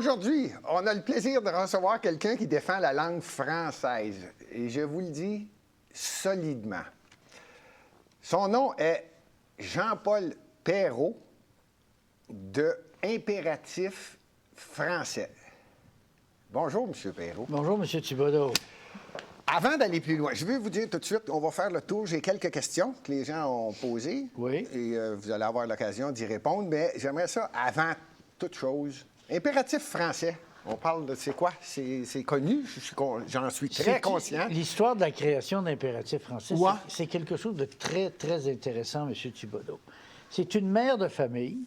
Aujourd'hui, on a le plaisir de recevoir quelqu'un qui défend la langue française. Et je vous le dis solidement. Son nom est Jean-Paul Perrault de Impératif français. Bonjour, M. Perrault. Bonjour, M. Thibodeau. Avant d'aller plus loin, je veux vous dire tout de suite, on va faire le tour. J'ai quelques questions que les gens ont posées. Oui. Et vous allez avoir l'occasion d'y répondre. Mais j'aimerais ça, avant toute chose, Impératif français. On parle de c'est quoi? C'est connu, j'en suis très conscient. L'histoire de la création d'impératif français, Ouais. c'est quelque chose de très, très intéressant, M. Thibodeau. C'est une mère de famille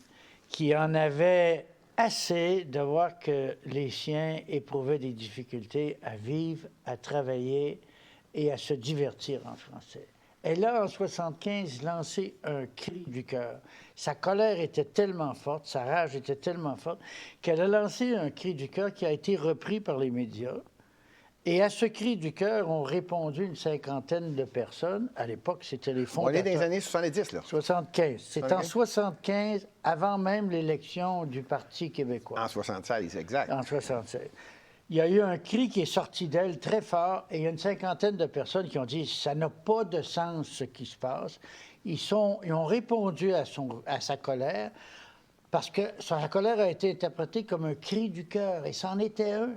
qui en avait assez de voir que les siens éprouvaient des difficultés à vivre, à travailler et à se divertir en français. Elle a, en 1975, lancé un cri du cœur. Sa colère était tellement forte, sa rage était tellement forte, qu'elle a lancé un cri du cœur qui a été repris par les médias. Et à ce cri du cœur ont répondu une cinquantaine de personnes. À l'époque, c'était les fondateurs. On est dans les années 70, là. 75. C'est en 75, avant même l'élection du Parti québécois. En 76, exact. En 76. Il y a eu un cri qui est sorti d'elle très fort et il y a une cinquantaine de personnes qui ont dit « ça n'a pas de sens ce qui se passe ». Ils ont répondu à sa colère parce que sa colère a été interprétée comme un cri du cœur et c'en était un.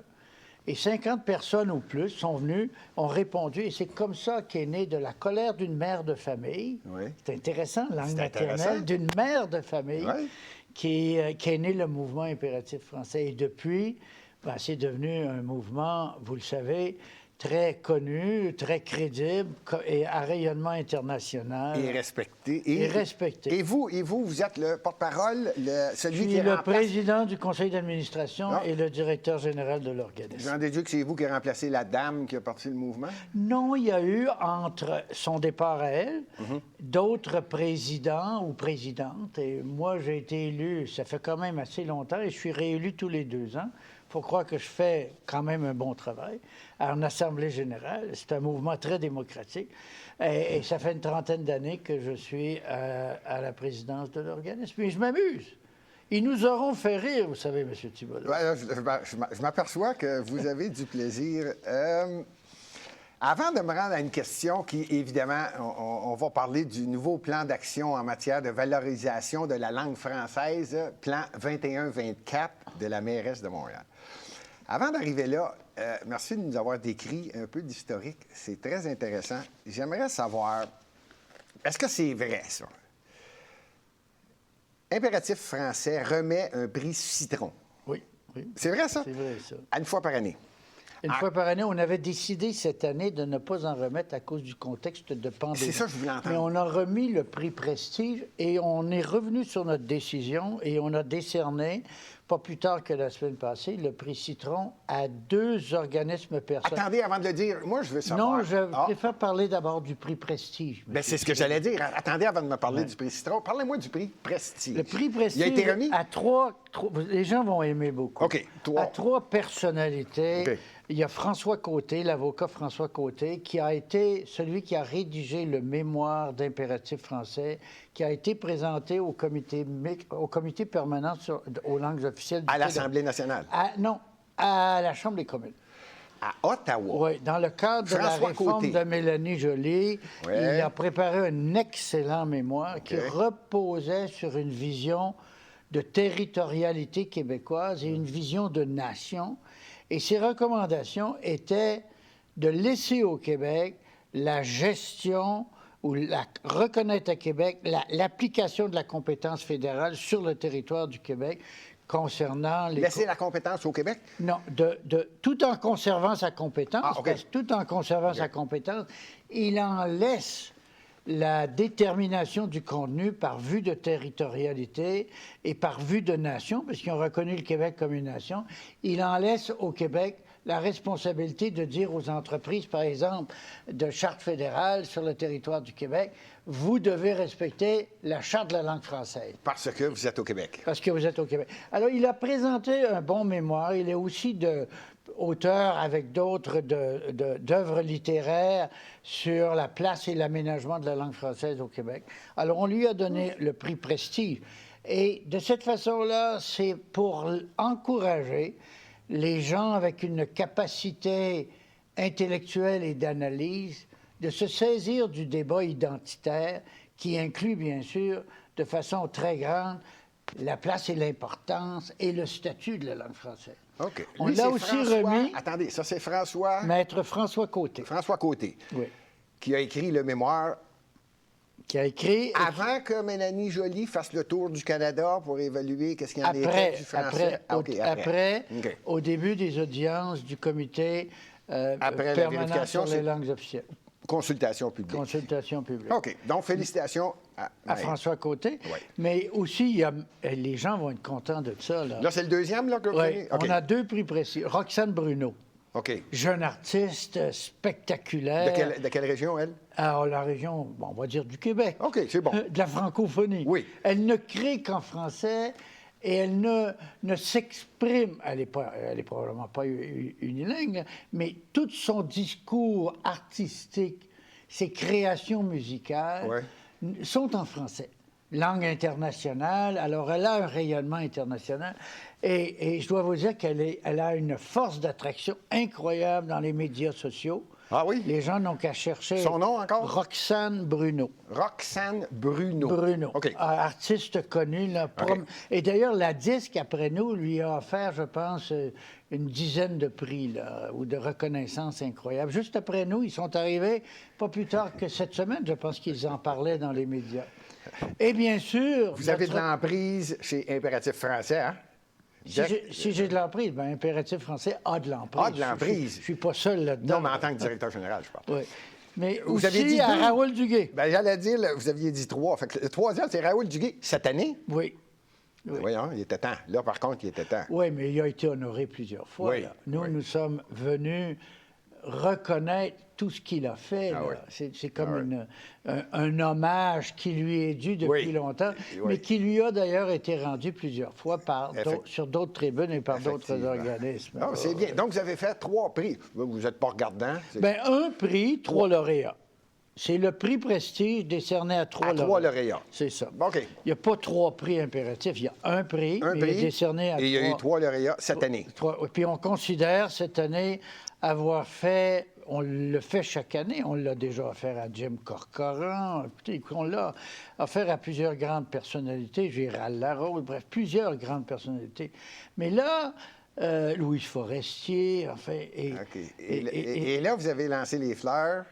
Et 50 personnes ou plus sont venues, ont répondu, et c'est comme ça qu'est née de la colère d'une mère de famille. Oui. C'est intéressant, langue C'est maternelle, intéressant. d'une mère de famille, Oui. qui est né le mouvement impératif français. Et depuis, ben, c'est devenu un mouvement, vous le savez, très connu, très crédible et à rayonnement international. Et respecté. Et respecté. Et vous, vous êtes le porte-parole, celui Je qui suis le remplace... président du conseil d'administration Non. et le directeur général de l'organisme. J'en déduis que c'est vous qui avez remplacé la dame qui a parti le mouvement? Non, il y a eu, entre son départ à elle, d'autres présidents ou présidentes. Et moi, j'ai été élu, ça fait quand même assez longtemps, et je suis réélu tous les 2 ans. Il faut croire que je fais quand même un bon travail en Assemblée générale. C'est un mouvement très démocratique. Et ça fait une trentaine d'années que je suis à la présidence de l'organisme. Et je m'amuse. Ils nous auront fait rire, vous savez, M. Thibodeau. Ouais, là, je m'aperçois que vous avez du plaisir. Avant de me rendre à une question qui, évidemment, on va parler du nouveau plan d'action en matière de valorisation de la langue française, plan 21-24 de la mairesse de Montréal. Avant d'arriver là, merci de nous avoir décrit un peu d'historique. C'est très intéressant. J'aimerais savoir, est-ce que c'est vrai, ça? Impératif français remet un prix citron. Oui, oui. C'est vrai, ça? C'est vrai, ça. Une fois par année. Une fois par année, on avait décidé cette année de ne pas en remettre à cause du contexte de pandémie. C'est ça que je voulais entendre. Mais on a remis le prix Prestige et on est revenu sur notre décision et on a décerné, pas plus tard que la semaine passée, le prix Citron à 2 organismes personnels. Attendez, avant de le dire, moi, je veux savoir... Non, je préfère parler d'abord du prix Prestige. Bien, c'est ce que j'allais dire. Attendez, avant de me parler du prix Citron, parlez-moi du prix Prestige. Le prix Prestige Il a été remis? à 3... Les gens vont aimer beaucoup. OK, 3. À 3 personnalités. OK. Il y a François Côté, l'avocat François Côté, qui a été celui qui a rédigé le mémoire d'impératif français, qui a été présenté au comité permanent aux langues officielles du À Québec. l'Assemblée nationale. Non, à la Chambre des communes. À Ottawa. Oui, dans le cadre de la François réforme Côté. de Mélanie Joly, Oui. il a préparé un excellent mémoire qui OK. reposait sur une vision de territorialité québécoise et une vision de nation. Et ses recommandations étaient de laisser au Québec la gestion ou reconnaître à Québec l'application de la compétence fédérale sur le territoire du Québec concernant les... Laisser la compétence au Québec? Non, tout en conservant sa compétence, Ah, OK. parce que tout en conservant sa compétence, il en laisse la détermination du contenu par vue de territorialité et par vue de nation, parce qu'ils ont reconnu le Québec comme une nation. Il en laisse au Québec la responsabilité de dire aux entreprises, par exemple, de charte fédérale sur le territoire du Québec, vous devez respecter la charte de la langue française. Parce que vous êtes au Québec. Parce que vous êtes au Québec. Alors, il a présenté un bon mémoire. Il est aussi auteur avec d'autres d'œuvres littéraires sur la place et l'aménagement de la langue française au Québec. Alors, on lui a donné le prix Prestige. Et de cette façon-là, c'est pour encourager les gens avec une capacité intellectuelle et d'analyse de se saisir du débat identitaire qui inclut, bien sûr, de façon très grande, la place et l'importance et le statut de la langue française. OK. On Lui, l'a c'est aussi François- remis... Attendez, ça, c'est François... Maître François Côté, François Côté, oui, qui a écrit le mémoire qui a écrit... avant que Mélanie Joly fasse le tour du Canada pour évaluer qu'est-ce qu'il y en était du français. Après, OK. au début des audiences du comité Après la permanent vérification, sur les c'est- langues officielles, Consultation publique. consultation publique. OK. Donc, félicitations à À François Côté. Oui. Mais aussi, il y a, les gens vont être contents de ça. Là. Là, c'est le deuxième là, que vous Oui, prenez? OK. on a 2 prix précis. Roxane Bruno, OK. jeune artiste spectaculaire. De quelle région, elle? Alors, la région, bon, on va dire du Québec. OK, c'est bon. De la francophonie. Oui. Elle ne crée qu'en français et elle ne s'exprime, elle n'est probablement pas unilingue, mais tout son discours artistique, ses créations musicales sont en français. Langue internationale, alors elle a un rayonnement international. Et je dois vous dire elle a une force d'attraction incroyable dans les médias sociaux. Ah oui? Les gens n'ont qu'à chercher... Son nom encore? Roxane Bruno. Roxane Bruno. Bruno, OK. artiste connu. Là, OK. Et d'ailleurs, la disque, après nous, lui a offert, je pense, une dizaine de prix là, ou de reconnaissances incroyables. Juste après nous, ils sont arrivés, pas plus tard que cette semaine, je pense qu'ils en parlaient dans les médias. Et bien sûr... Vous avez de l'emprise chez Impératif Français, hein? Si j'ai de l'emprise, bien, Impératif Français a de l'emprise. A de l'emprise. Je ne suis pas seul là-dedans. Non, mais en tant que directeur général, je parle. Oui. Mais Vous aussi avez dit à deux? Raoul Duguay. Ben, j'allais dire, là, vous aviez dit 3. Fait que le troisième, c'est Raoul Duguay, cette année. Oui. Ben voyons, il était temps. Là, par contre, il était temps. Oui, mais il a été honoré plusieurs fois. Oui, Là. Nous, oui. nous sommes venus reconnaître tout ce qu'il a fait. Ah là. oui. C'est comme Ah un hommage qui lui est dû depuis Oui. longtemps, Oui. mais qui lui a d'ailleurs été rendu plusieurs fois Effect- sur d'autres tribunes et par d'autres Effectivement. organismes. Non, c'est bien. Donc, vous avez fait 3 prix. Vous n'êtes pas regardant. c'est- Bien, un prix, 3 lauréats. C'est le prix Prestige décerné à 3 À lauréats. 3 lauréats. C'est ça. OK. Il n'y a pas 3 prix impératifs, il y a un prix, Un mais prix. il est décerné à et il y a eu 3. 3 lauréats cette année. Puis on considère cette année avoir fait, on le fait chaque année, on l'a déjà offert à Jim Corcoran, on l'a offert à plusieurs grandes personnalités, Gérald Larose, bref, plusieurs grandes personnalités. Mais là, Louise Forestier, enfin... OK. Et là, vous avez lancé les fleurs.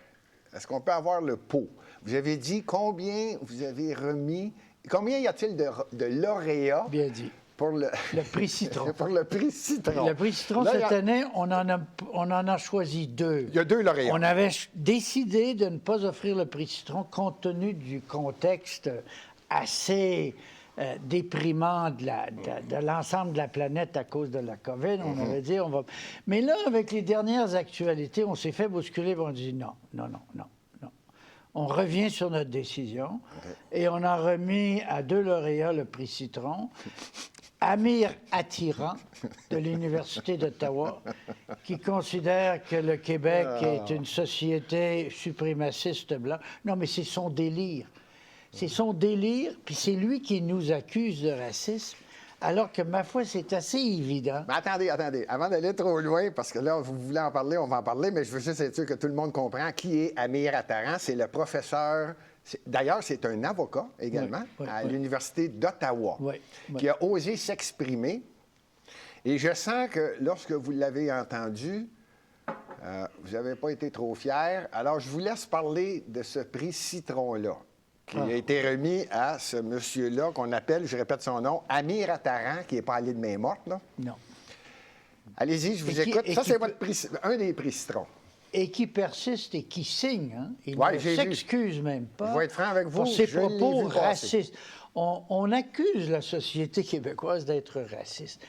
Est-ce qu'on peut avoir le pot? Vous avez dit combien vous avez remis. Combien y a-t-il de lauréats Bien dit. pour le Prix Citron. pour le prix Citron? Le prix Citron, Là, cette année, on en a choisi 2. Il y a 2 lauréats. On avait décidé de ne pas offrir le prix Citron compte tenu du contexte assez déprimant de l'ensemble de la planète à cause de la COVID. On avait dit, on va... Mais là, avec les dernières actualités, on s'est fait bousculer et on dit non. On revient sur notre décision et on a remis à 2 lauréats le prix Citron. Amir Attiran, de l'Université d'Ottawa, qui considère que le Québec est une société suprémaciste blanche. Non, mais c'est son délire. C'est son délire, puis c'est lui qui nous accuse de racisme, alors que, ma foi, c'est assez évident. Mais attendez. Avant d'aller trop loin, parce que là, vous voulez en parler, on va en parler, mais je veux juste être sûr que tout le monde comprend qui est Amir Attaran. C'est le professeur... D'ailleurs, c'est un avocat également à l'Université d'Ottawa qui a osé s'exprimer. Et je sens que lorsque vous l'avez entendu, vous n'avez pas été trop fier. Alors, je vous laisse parler de ce prix Citron-là, qui a été remis à ce monsieur-là qu'on appelle, je répète son nom, Amir Attaran, qui n'est pas allé de main morte, là. Non. Allez-y, je vous écoute. Ça, c'est votre prix, un des prix Citron. Et qui persiste et qui signe. Hein? Il Ouais, ne j'ai s'excuse même pas. Je vais être franc avec vous, pour ses je l'ai propos vu passer. racistes. On accuse la société québécoise d'être raciste.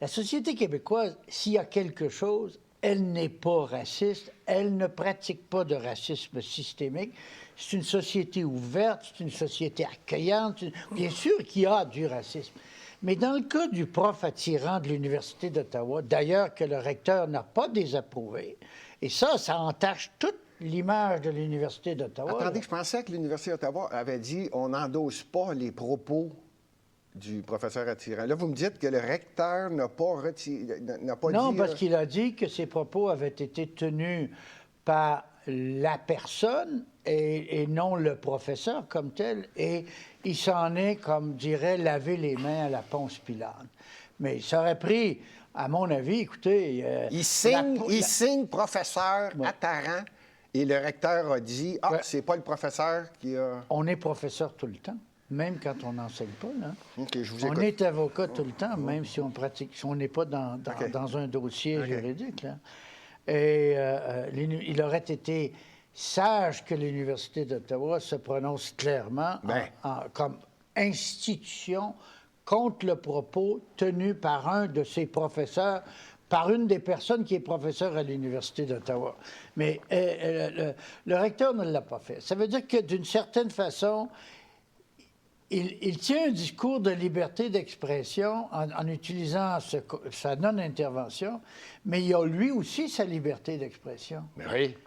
La société québécoise, s'il y a quelque chose, elle n'est pas raciste. Elle ne pratique pas de racisme systémique. C'est une société ouverte, c'est une société accueillante. Bien sûr qu'il y a du racisme. Mais dans le cas du prof Attiran de l'Université d'Ottawa, d'ailleurs que le recteur n'a pas désapprouvé, et ça entache toute l'image de l'Université d'Ottawa. Attendez, je pensais que l'Université d'Ottawa avait dit on n'endosse pas les propos du professeur Attirant. Là, vous me dites que le recteur n'a pas dit... Non, parce qu'il a dit que ses propos avaient été tenus par la personne et non le professeur comme tel, et il s'en est, comme dirait, lavé les mains à la Ponce Pilate. Mais ça aurait pris, à mon avis, écoutez... il signe professeur Attarant, et le recteur a dit « Ah, c'est pas le professeur qui a... » On est professeur tout le temps, même quand on n'enseigne pas. Là. Okay, je vous on écoute. est avocat tout le temps, même si on pratique, si on n'est pas dans un dossier juridique. Là. Et il aurait été sage que l'Université d'Ottawa se prononce clairement comme institution contre le propos tenu par un de ses professeurs, par une des personnes qui est professeure à l'Université d'Ottawa. Mais le recteur ne l'a pas fait. Ça veut dire que, d'une certaine façon, il tient un discours de liberté d'expression en utilisant sa non-intervention, mais il a lui aussi sa liberté d'expression. Oui.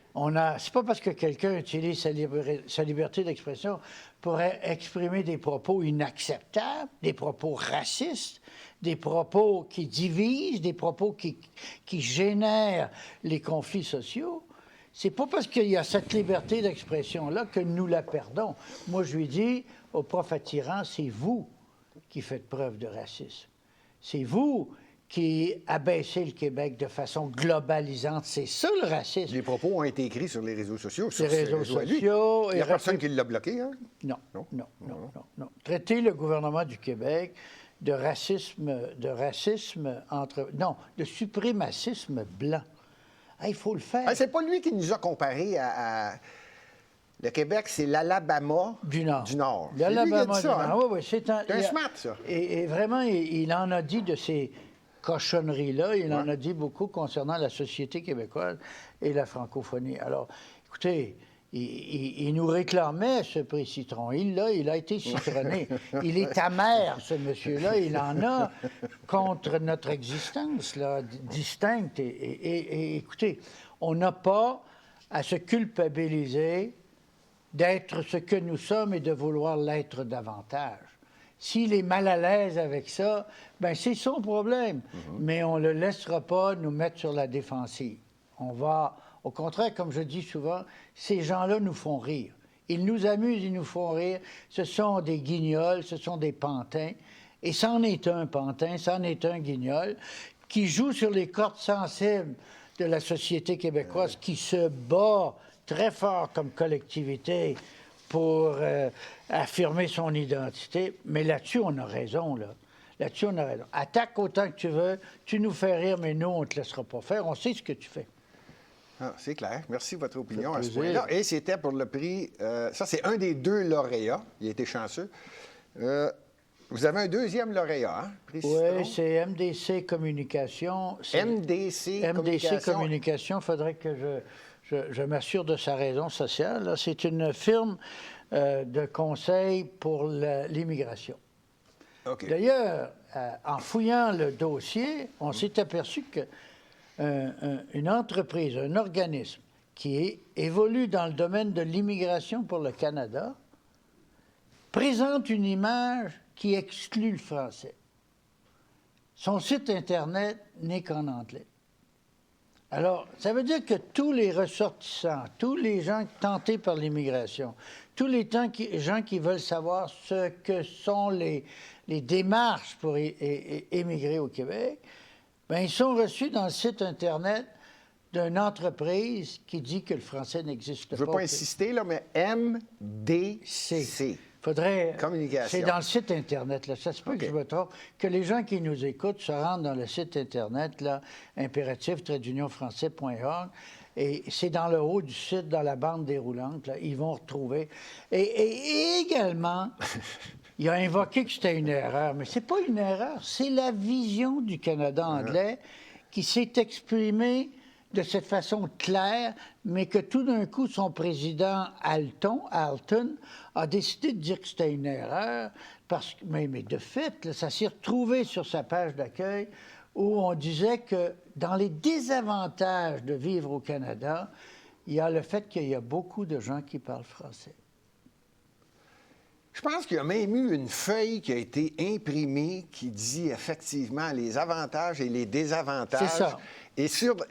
C'est pas parce que quelqu'un utilise sa liberté d'expression pour exprimer des propos inacceptables, des propos racistes, des propos qui divisent, des propos qui génèrent les conflits sociaux. C'est pas parce qu'il y a cette liberté d'expression-là que nous la perdons. Moi, je lui dis au prof Attirant, c'est vous qui faites preuve de racisme. C'est vous qui abaissez le Québec de façon globalisante. C'est ça, le racisme. Les propos ont été écrits sur les réseaux sociaux. Les réseaux sociaux. Il n'y a personne qui l'a bloqué, hein? Non. Traiter le gouvernement du Québec de suprémacisme blanc. Il faut le faire. C'est pas lui qui nous a comparé à... Le Québec, c'est l'Alabama du Nord. L'Alabama du Nord. Hein? Oui, c'est un smart, ça. Et vraiment, il en a dit de ces cochonneries-là. Il en a dit beaucoup concernant la société québécoise et la francophonie. Alors, écoutez, il nous réclamait ce prix Citron. Il a été citronné. Il est amer, ce monsieur-là. Il en a contre notre existence, là, distincte. Et écoutez, on n'a pas à se culpabiliser d'être ce que nous sommes et de vouloir l'être davantage. S'il est mal à l'aise avec ça, bien, c'est son problème. Mais on ne le laissera pas nous mettre sur la défensive. On va... Au contraire, comme je dis souvent, ces gens-là nous font rire. Ils nous amusent, ils nous font rire. Ce sont des guignols, ce sont des pantins. Et c'en est un pantin, c'en est un guignol qui joue sur les cordes sensibles de la société québécoise, qui se bat très fort comme collectivité pour affirmer son identité. Mais là-dessus, on a raison, là. Là-dessus, on a raison. Attaque autant que tu veux, tu nous fais rire, mais nous, on ne te laissera pas faire. On sait ce que tu fais. C'est clair. Merci de votre opinion à ce point-là. Et c'était pour le prix... ça, c'est un des 2 lauréats. Il a été chanceux. Vous avez un deuxième lauréat, hein? Prix Citron? Oui, c'est MDC Communication. MDC Communication. Il faudrait que je m'assure de sa raison sociale. C'est une firme de conseil pour l'immigration. Okay. D'ailleurs, en fouillant le dossier, on s'est aperçu que une entreprise, un organisme qui évolue dans le domaine de l'immigration pour le Canada présente une image qui exclut le français. Son site Internet n'est qu'en anglais. Alors, ça veut dire que tous les ressortissants, tous les gens tentés par l'immigration, tous les gens qui veulent savoir ce que sont les démarches pour émigrer au Québec, bien, ils sont reçus dans le site Internet d'une entreprise qui dit que le français n'existe pas. Je ne veux pas insister, là, mais MDC. Faudrait... Communication. C'est dans le site Internet, là. Ça se peut que je me trompe. Que les gens qui nous écoutent se rendent dans le site Internet, là, impératif-français.org, et c'est dans le haut du site, dans la bande déroulante, là, ils vont retrouver. Et également... Il a invoqué que c'était une erreur, mais c'est pas une erreur, c'est la vision du Canada anglais qui s'est exprimée de cette façon claire, mais que tout d'un coup, son président Alton, a décidé de dire que c'était une erreur, mais de fait, là, ça s'est retrouvé sur sa page d'accueil où on disait que dans les désavantages de vivre au Canada, il y a le fait qu'il y a beaucoup de gens qui parlent français. Je pense qu'il y a même eu une feuille qui a été imprimée qui dit effectivement les avantages et les désavantages. C'est ça. Et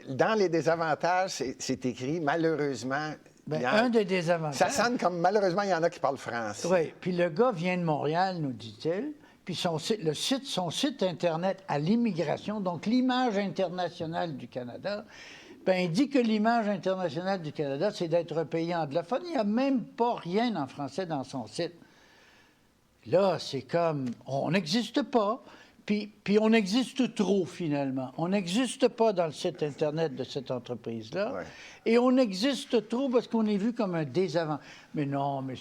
dans les désavantages, c'est écrit malheureusement. Un des désavantages. Ça sonne comme malheureusement, il y en a qui parlent français. Oui, puis le gars vient de Montréal, nous dit-il. Puis son site Internet à l'immigration, donc l'image internationale du Canada, il dit que l'image internationale du Canada, c'est d'être un pays anglophone. Il n'y a même pas rien en français dans son site. Là, c'est comme, on n'existe pas, puis on existe trop, finalement. On n'existe pas dans le site Internet de cette entreprise-là, et on existe trop parce qu'on est vu comme un désavantage. Mais non, mais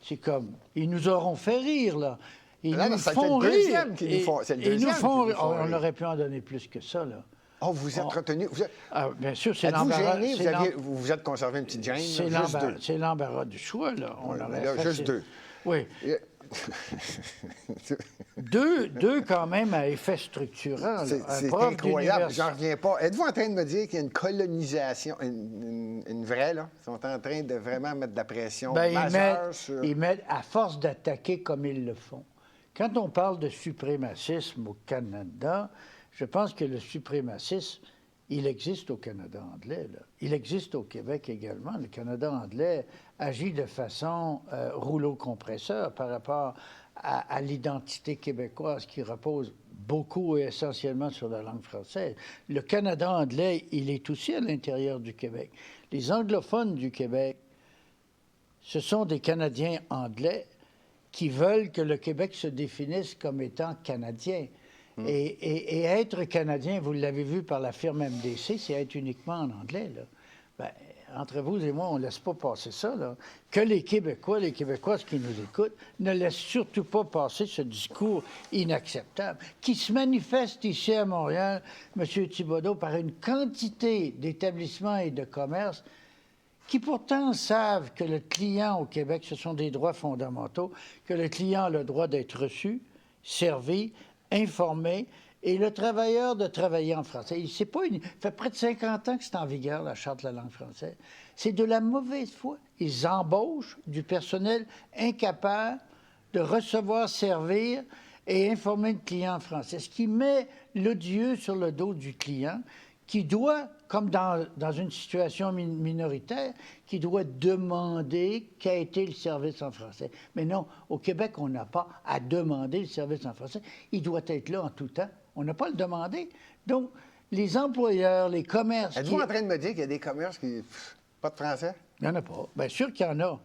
c'est comme, ils nous auront fait rire, là. Ils nous font rire. Ils nous font rire. On aurait pu en donner plus que ça, là. Oh, vous êtes retenu. Bien sûr, c'est l'embarras. Vous vous êtes conservé une petite gêne? C'est l'embarras du choix, là. Juste deux. Oui. deux, quand même, à effet structurant. C'est incroyable, j'en reviens pas. Êtes-vous en train de me dire qu'il y a une colonisation, une vraie, là? Ils sont en train de vraiment mettre de la pression majeure sur... Ils mettent, à force d'attaquer comme ils le font. Quand on parle de suprémacisme au Canada, je pense que le suprémacisme, il existe au Canada anglais, là. Il existe au Québec également. Le Canada anglais agit de façon rouleau compresseur par rapport à l'identité québécoise qui repose beaucoup et essentiellement sur la langue française. Le Canada anglais, il est aussi à l'intérieur du Québec. Les anglophones du Québec, ce sont des Canadiens anglais qui veulent que le Québec se définisse comme étant canadien. Et être Canadien, vous l'avez vu par la firme MDC, c'est être uniquement en anglais, là. Ben, entre vous et moi, on ne laisse pas passer ça, là. Que les Québécois, les Québécoises qui nous écoutent, ne laissent surtout pas passer ce discours inacceptable, qui se manifeste ici à Montréal, M. Thibodeau, par une quantité d'établissements et de commerces qui pourtant savent que le client au Québec, ce sont des droits fondamentaux, que le client a le droit d'être reçu, servi, informé, et le travailleur de travailler en français. Ça fait près de 50 ans que c'est en vigueur, la Charte de la langue française. C'est de la mauvaise foi. Ils embauchent du personnel incapable de recevoir, servir et informer le client en français, ce qui met l'odieux sur le dos du client, qui doit, comme dans une situation minoritaire, qui doit demander qu'a été le service en français. Mais non, au Québec, on n'a pas à demander le service en français. Il doit être là en tout temps. On n'a pas à le demander. Donc, les employeurs, les commerces... Êtes-vous en train de me dire qu'il y a des commerces qui... pas de français? Il n'y en a pas. Bien sûr qu'il y en a.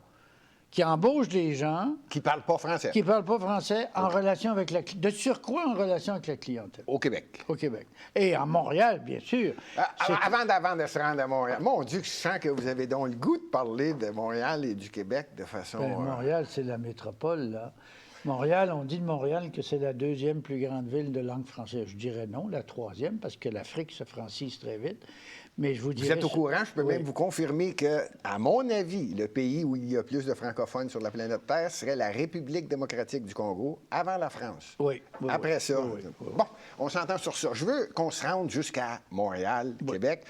Qui embauchent des gens... Qui ne parlent pas français. Qui ne parlent pas français en relation avec la... De surcroît, en relation avec la clientèle. Au Québec. Au Québec. Et à Montréal, bien sûr. Avant de se rendre à Montréal, mon Dieu, je sens que vous avez donc le goût de parler de Montréal et du Québec de façon... Montréal, c'est la métropole, là. Montréal, on dit de Montréal que c'est la deuxième plus grande ville de langue française. Je dirais non, la troisième, parce que l'Afrique se francise très vite. Mais je vous dirais... Vous êtes au courant, je peux même vous confirmer que, à mon avis, le pays où il y a plus de francophones sur la planète Terre serait la République démocratique du Congo, avant la France. Oui. Après ça. Bon, on s'entend sur ça. Je veux qu'on se rende jusqu'à Montréal, Québec.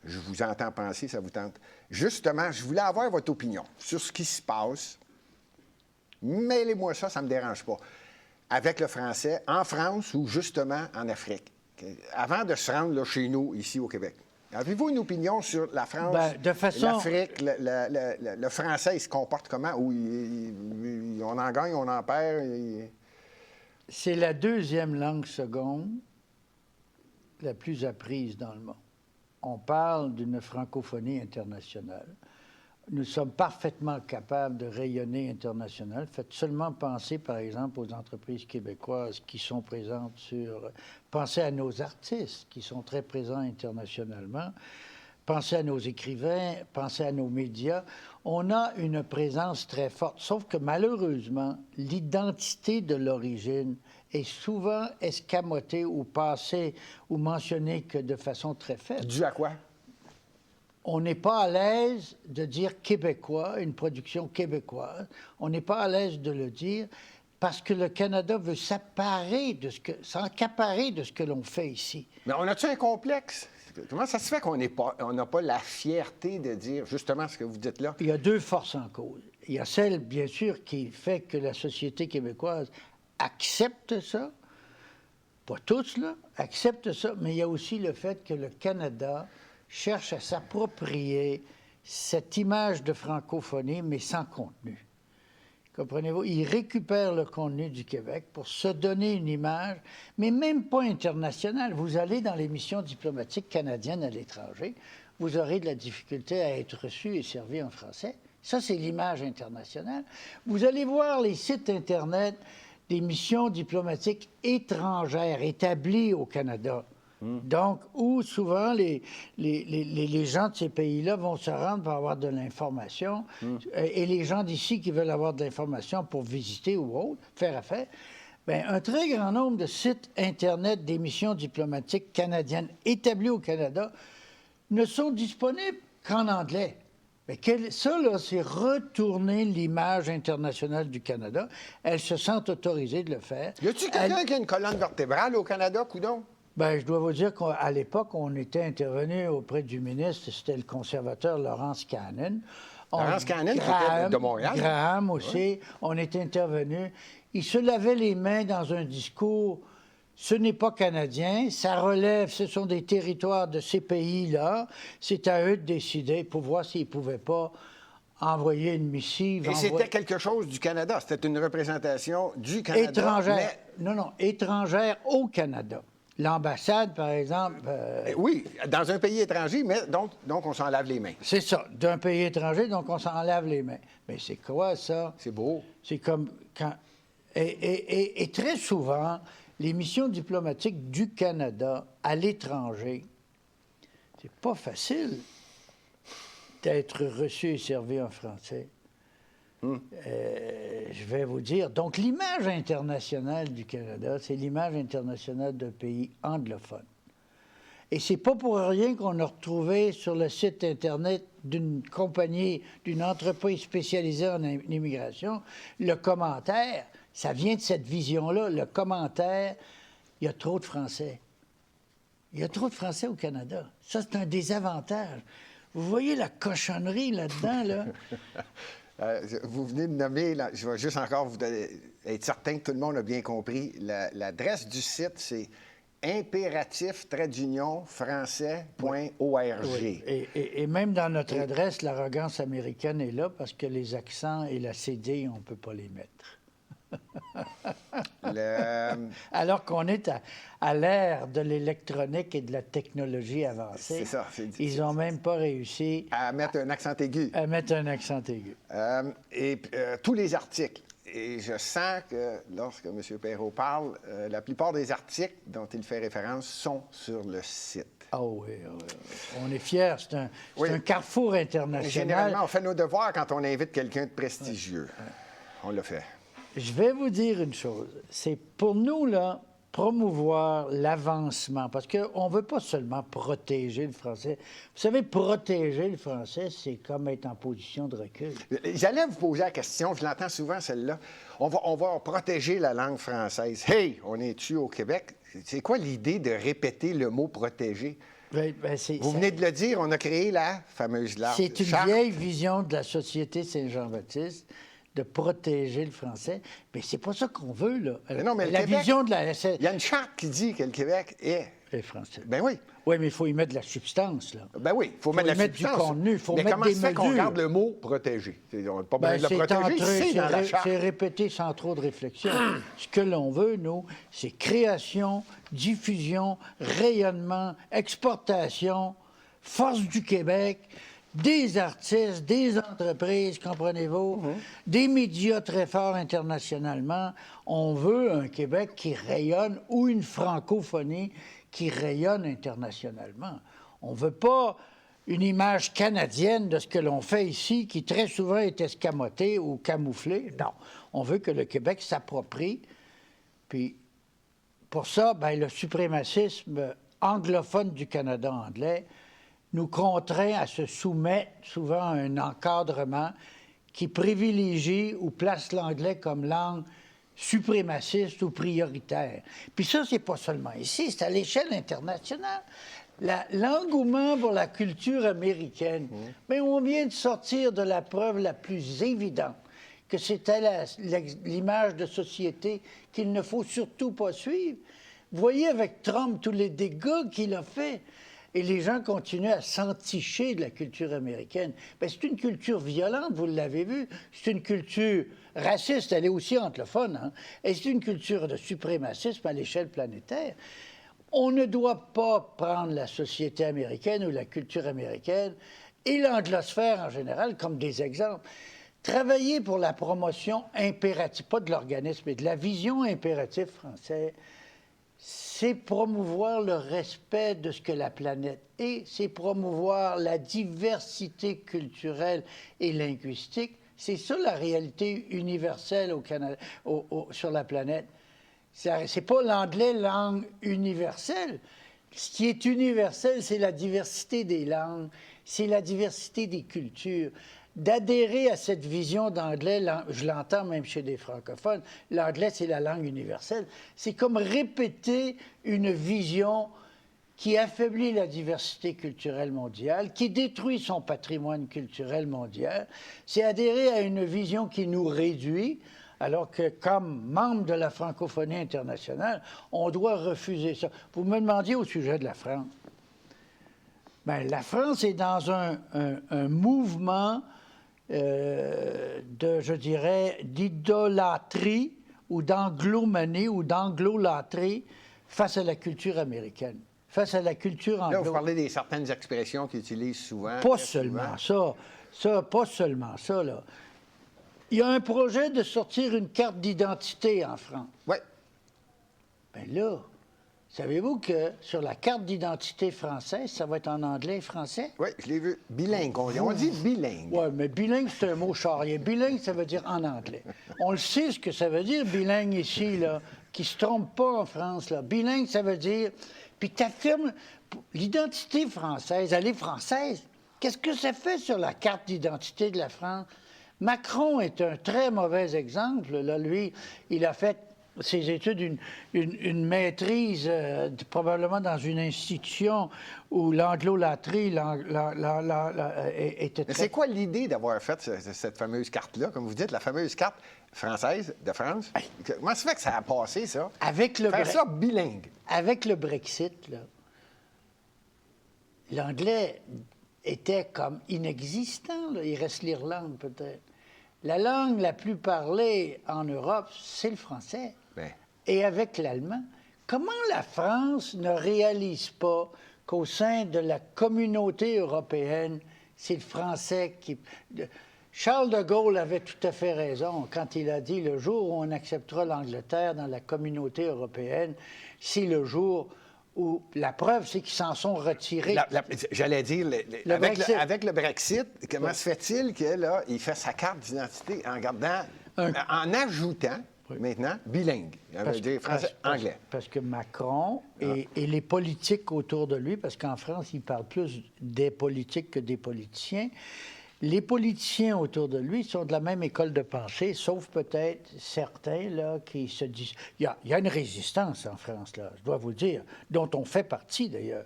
Je vous entends penser, ça vous tente. Justement, je voulais avoir votre opinion sur ce qui se passe. Mêlez-moi ça, ça ne me dérange pas. Avec le français, en France ou justement en Afrique. Avant de se rendre là, chez nous, ici au Québec. Avez-vous une opinion sur la France, l'Afrique, le français, il se comporte comment? Ou on en gagne, on en perd? C'est la deuxième langue seconde la plus apprise dans le monde. On parle d'une francophonie internationale. Nous sommes parfaitement capables de rayonner international. Faites seulement penser, par exemple, aux entreprises québécoises qui sont présentes sur... Pensez à nos artistes qui sont très présents internationalement. Pensez à nos écrivains, pensez à nos médias. On a une présence très forte. Sauf que malheureusement, l'identité de l'origine est souvent escamotée ou passée ou mentionnée que de façon très faible. Dû à quoi? On n'est pas à l'aise de dire québécois, une production québécoise. On n'est pas à l'aise de le dire parce que le Canada veut s'accaparer de ce que l'on fait ici. Mais on a-tu un complexe? Comment ça se fait qu'on n'a pas la fierté de dire justement ce que vous dites là? Il y a deux forces en cause. il y a celle, bien sûr, qui fait que la société québécoise accepte ça. Pas tous, là, acceptent ça, mais il y a aussi le fait que le Canada cherche à s'approprier cette image de francophonie, mais sans contenu. Comprenez-vous? Il récupère le contenu du Québec pour se donner une image, mais même pas internationale. Vous allez dans les missions diplomatiques canadiennes à l'étranger, vous aurez de la difficulté à être reçu et servi en français. Ça, c'est l'image internationale. Vous allez voir les sites Internet des missions diplomatiques étrangères établies au Canada. Donc, où souvent les gens de ces pays-là vont se rendre pour avoir de l'information, et les gens d'ici qui veulent avoir de l'information pour visiter ou autre, faire affaire, bien, un très grand nombre de sites Internet des missions diplomatiques canadiennes établies au Canada ne sont disponibles qu'en anglais. Mais ça, là, c'est retourner l'image internationale du Canada. Elles se sentent autorisées de le faire. Y a-t-il quelqu'un qui a une colonne vertébrale au Canada, coudonc? Bien, je dois vous dire qu'à l'époque, on était intervenu auprès du ministre, c'était le conservateur Lawrence Cannon. Lawrence Cannon, qui était de Montréal. Graham aussi. Oui. On est intervenu. Il se lavait les mains dans un discours. Ce n'est pas canadien, ça relève, ce sont des territoires de ces pays-là. C'est à eux de décider pour voir s'ils ne pouvaient pas envoyer une missive. Et c'était quelque chose du Canada, c'était une représentation du Canada. Étrangère. Mais... Non, étrangère au Canada. L'ambassade, par exemple... Oui, dans un pays étranger, mais donc on s'en lave les mains. C'est ça, d'un pays étranger, donc on s'en lave les mains. Mais c'est quoi, ça? C'est beau. C'est comme quand... Et très souvent, les missions diplomatiques du Canada à l'étranger, c'est pas facile d'être reçu et servi en français. Je vais vous dire. Donc, l'image internationale du Canada, c'est l'image internationale d'un pays anglophone. Et c'est pas pour rien qu'on a retrouvé sur le site Internet d'une compagnie, d'une entreprise spécialisée en immigration, le commentaire, ça vient de cette vision-là, le commentaire, il y a trop de Français. Il y a trop de Français au Canada. Ça, c'est un désavantage. Vous voyez la cochonnerie là-dedans, là? Vous venez de nommer, là, je vais juste encore vous donner, être certain que tout le monde a bien compris. L'adresse du site, c'est impératif-français.org. Oui. Et même dans notre adresse, l'arrogance américaine est là parce que les accents et la CD, on ne peut pas les mettre. Alors qu'on est à l'ère de l'électronique et de la technologie avancée. C'est ça. Ils n'ont même pas réussi à mettre un accent aigu. Tous les articles. Et je sens que lorsque M. Perrault parle, la plupart des articles dont il fait référence sont sur le site. Ah oui. On est fiers. C'est un carrefour international. Généralement, on fait nos devoirs quand on invite quelqu'un de prestigieux. On le fait. Je vais vous dire une chose. C'est pour nous, là, promouvoir l'avancement, parce qu'on ne veut pas seulement protéger le français. Vous savez, protéger le français, c'est comme être en position de recul. J'allais vous poser la question, je l'entends souvent, celle-là. On va protéger la langue française. Hey, on est-tu au Québec? C'est quoi l'idée de répéter le mot « protéger » ? Vous venez de le dire, on a créé la fameuse charte. C'est une vieille vision de la Société Saint-Jean-Baptiste de protéger le français. Mais c'est pas ça qu'on veut, là. Non, mais la vision de la... Il y a une charte qui dit que le Québec est... français. Ben oui. Oui, mais il faut y mettre de la substance, là. Ben oui, il faut mettre de la substance. Du contenu, il faut mettre des mesures. Mais comment ça fait qu'on garde le mot « protéger » ? On n'a pas besoin de le protéger, c'est dans la charte. C'est répété sans trop de réflexion. Ce que l'on veut, nous, c'est création, diffusion, rayonnement, exportation, force du Québec, des artistes, des entreprises, comprenez-vous, des médias très forts internationalement. On veut un Québec qui rayonne ou une francophonie qui rayonne internationalement. On ne veut pas une image canadienne de ce que l'on fait ici qui très souvent est escamotée ou camouflée. Non, on veut que le Québec s'approprie. Puis pour ça, bien, le suprémacisme anglophone du Canada anglais nous contraint à se soumettre souvent à un encadrement qui privilégie ou place l'anglais comme langue suprémaciste ou prioritaire. Puis ça, c'est pas seulement ici, c'est à l'échelle internationale. L'engouement pour la culture américaine, mais on vient de sortir de la preuve la plus évidente, que c'était l'image de société qu'il ne faut surtout pas suivre. Vous voyez avec Trump tous les dégâts qu'il a fait. Et les gens continuent à s'enticher de la culture américaine. Bien, c'est une culture violente, vous l'avez vu. C'est une culture raciste, elle est aussi anglophone. Hein? Et c'est une culture de suprémacisme à l'échelle planétaire. On ne doit pas prendre la société américaine ou la culture américaine et l'anglosphère en général comme des exemples. Travailler pour la promotion impérative, pas de l'organisme, mais de la vision impérative française, c'est promouvoir le respect de ce que la planète est, c'est promouvoir la diversité culturelle et linguistique. C'est ça la réalité universelle au Canada, sur la planète. C'est pas l'anglais langue universelle. Ce qui est universel, c'est la diversité des langues, c'est la diversité des cultures. D'adhérer à cette vision d'anglais, je l'entends même chez des francophones, l'anglais, c'est la langue universelle. C'est comme répéter une vision qui affaiblit la diversité culturelle mondiale, qui détruit son patrimoine culturel mondial. C'est adhérer à une vision qui nous réduit, alors que, comme membre de la francophonie internationale, on doit refuser ça. Vous me demandiez au sujet de la France. Bien, la France est dans un mouvement je dirais, d'idolâtrie ou d'anglomanie ou d'anglolatrie face à la culture américaine, face à la culture anglo. Là, vous parlez des certaines expressions qu'ils utilisent souvent. Pas seulement ça, pas seulement ça, là. Il y a un projet de sortir une carte d'identité en France. Oui. Bien là, savez-vous que sur la carte d'identité française, ça va être en anglais et français? Oui, je l'ai vu. Bilingue. On dit bilingue. Oui, mais bilingue, c'est un mot charrier. Bilingue, ça veut dire en anglais. On le sait ce que ça veut dire, bilingue ici, là, qui ne se trompe pas en France. Là. Bilingue, ça veut dire... Puis tu affirmes... L'identité française, elle est française. Qu'est-ce que ça fait sur la carte d'identité de la France? Macron est un très mauvais exemple. Là, lui, il a fait ses études, une maîtrise, probablement dans une institution où l'anglolatrie était très... C'est quoi l'idée d'avoir fait cette fameuse carte-là? Comme vous dites, la fameuse carte française de France. Comment ça fait que ça a passé, ça? Faire ça bilingue. Avec le Brexit, l'anglais était comme inexistant. Là. Il reste l'Irlande, peut-être. La langue la plus parlée en Europe, c'est le français. Bien. Et avec l'allemand. Comment la France ne réalise pas qu'au sein de la communauté européenne, c'est le français qui... Charles de Gaulle avait tout à fait raison quand il a dit « Le jour où on acceptera l'Angleterre dans la communauté européenne, c'est le jour où la preuve, c'est qu'ils s'en sont retirés. » J'allais dire, avec le Brexit, comment se fait-il que là, il fait sa carte d'identité en gardant, en ajoutant maintenant bilingue, français-anglais? Parce que Macron et les politiques autour de lui, parce qu'en France, il parle plus des politiques que des politiciens, les politiciens autour de lui sont de la même école de pensée, sauf peut-être certains là, qui se disent... Il y a une résistance en France, là, je dois vous le dire, dont on fait partie d'ailleurs,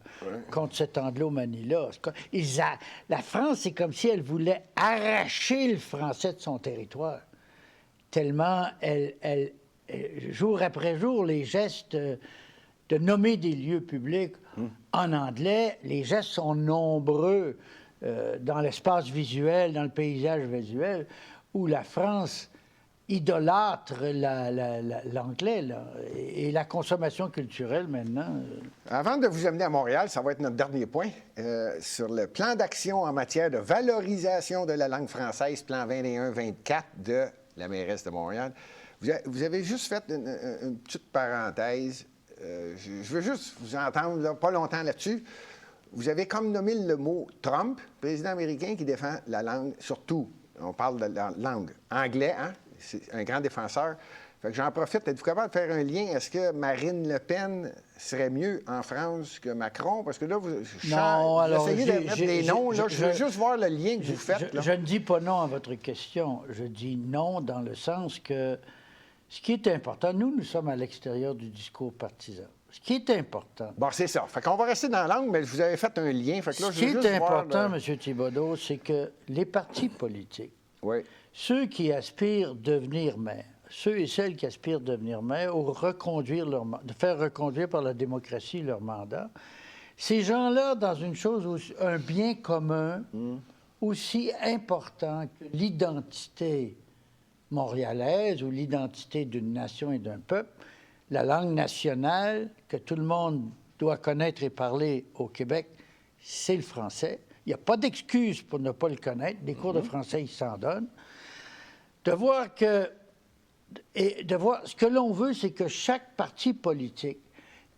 contre cette anglomanie-là. La France, c'est comme si elle voulait arracher le français de son territoire, tellement elle jour après jour, les gestes de nommer des lieux publics en anglais, les gestes sont nombreux. Dans l'espace visuel, dans le paysage visuel, où la France idolâtre l'anglais et la consommation culturelle maintenant. Avant de vous amener à Montréal, ça va être notre dernier point, sur le plan d'action en matière de valorisation de la langue française, plan 21-24 de la mairesse de Montréal. Vous avez juste fait une petite parenthèse. Je veux juste vous entendre là, pas longtemps là-dessus. Vous avez comme nommé le mot Trump, président américain qui défend la langue, surtout, on parle de la langue anglais, hein? C'est un grand défenseur. Fait que j'en profite. Êtes-vous capable de faire un lien? Est-ce que Marine Le Pen serait mieux en France que Macron? Parce que là, vous essayez de mettre des noms. Là, je veux juste voir le lien que vous faites. Je ne dis pas non à votre question. Je dis non dans le sens que ce qui est important, nous sommes à l'extérieur du discours partisan. Ce qui est important. Bon, c'est ça. Fait qu'on va rester dans la langue, mais je vous avais fait un lien. Fait que là, Ce je qui veux est juste voir important, M. Thibodeau, c'est que les partis politiques, Oui. ceux qui aspirent à devenir maire, ceux et celles qui aspirent à devenir maire ou de faire reconduire par la démocratie leur mandat, ces gens-là, dans une chose, un bien commun aussi important que l'identité montréalaise ou l'identité d'une nation et d'un peuple, la langue nationale que tout le monde doit connaître et parler au Québec, c'est le français. Il n'y a pas d'excuse pour ne pas le connaître. Des cours de français, ils s'en donnent. De voir ce que l'on veut, c'est que chaque parti politique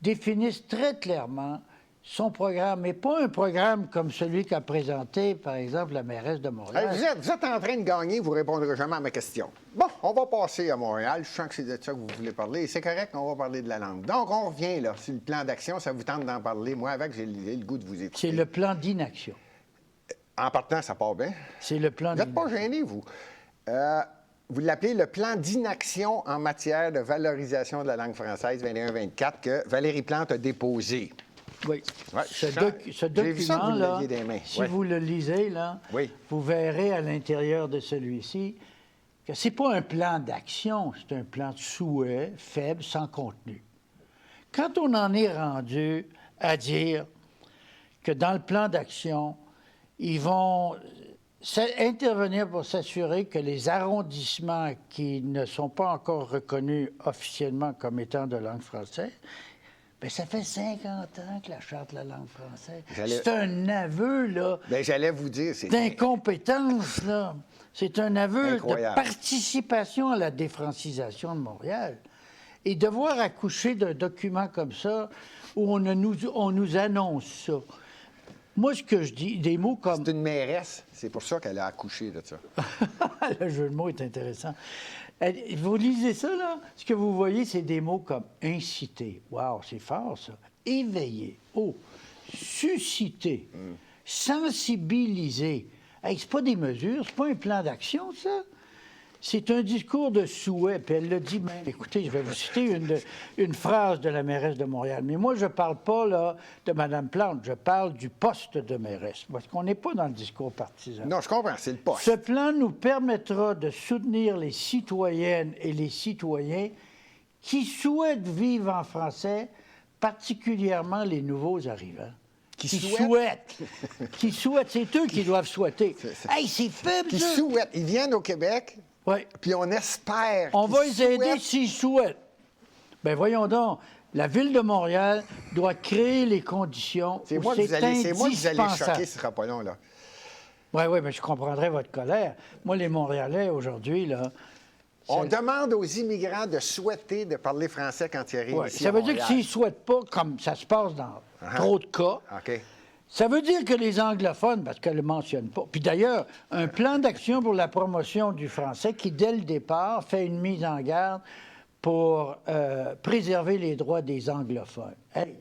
définisse très clairement son programme, mais pas un programme comme celui qu'a présenté, par exemple, la mairesse de Montréal. Hey, vous êtes en train de gagner, vous ne répondrez jamais à ma question. Bon, on va passer à Montréal. Je sens que c'est de ça que vous voulez parler. Et c'est correct, on va parler de la langue. Donc, on revient là sur le plan d'action. Ça vous tente d'en parler. Moi, avec, j'ai le goût de vous écouter. C'est le plan d'inaction. En partant, ça part bien. C'est le plan Vous n'êtes pas gêné, vous. Vous l'appelez le plan d'inaction en matière de valorisation de la langue française 21-24 que Valérie Plante a déposé. Oui. Ouais, Ce j'ai vu ça que vous document-là, l'aviez des mains. si Ouais. vous le lisez, là, Oui. vous verrez à l'intérieur de celui-ci que ce n'est pas un plan d'action, c'est un plan de souhait faible, sans contenu. Quand on en est rendu à dire que dans le plan d'action, ils vont intervenir pour s'assurer que les arrondissements qui ne sont pas encore reconnus officiellement comme étant de langue française, bien, ça fait 50 ans que la Charte de la langue française. C'est un aveu, là. Bien, j'allais vous dire, c'est d'incompétence, là. C'est un aveu incroyable. de participation à la défrancisation de Montréal. Et de voir accoucher d'un document comme ça, où on nous annonce ça. Moi, ce que je dis, des mots comme... C'est une mairesse, c'est pour ça qu'elle a accouché de ça. Le jeu de mots est intéressant. Vous lisez ça, là? Ce que vous voyez, c'est des mots comme inciter. Wow, c'est fort, ça. Éveiller. Oh. Susciter. Sensibiliser. Hey, c'est pas des mesures, c'est pas un plan d'action, ça. C'est un discours de souhait. Puis elle le dit même. Écoutez, je vais vous citer une phrase de la mairesse de Montréal. Mais moi, je ne parle pas là, de Mme Plante. Je parle du poste de mairesse. Parce qu'on n'est pas dans le discours partisan. Non, je comprends, c'est le poste. Ce plan nous permettra de soutenir les citoyennes et les citoyens qui souhaitent vivre en français, particulièrement les nouveaux arrivants. Qui souhaitent. Qui souhaitent. C'est eux qui doivent souhaiter. Hey, c'est faible, Qui ça! souhaitent. Ils viennent au Québec, Oui. puis on espère. On va qu'ils les aider souhaitent. s'ils souhaitent. Bien, voyons donc. La Ville de Montréal doit créer les conditions C'est où moi que vous allez indispensable. choquer, ce sera pas long, là. Oui, mais je comprendrai votre colère. Moi, les Montréalais, aujourd'hui, là... On demande aux immigrants de souhaiter de parler français quand ils arrivent Ouais, ici ça à veut dire que Montréal. s'ils ne souhaitent pas, comme ça se passe dans trop de cas, OK. ça veut dire que les anglophones, parce qu'elle ne le mentionne pas, puis d'ailleurs, un plan d'action pour la promotion du français qui, dès le départ, fait une mise en garde pour préserver les droits des anglophones. Hey,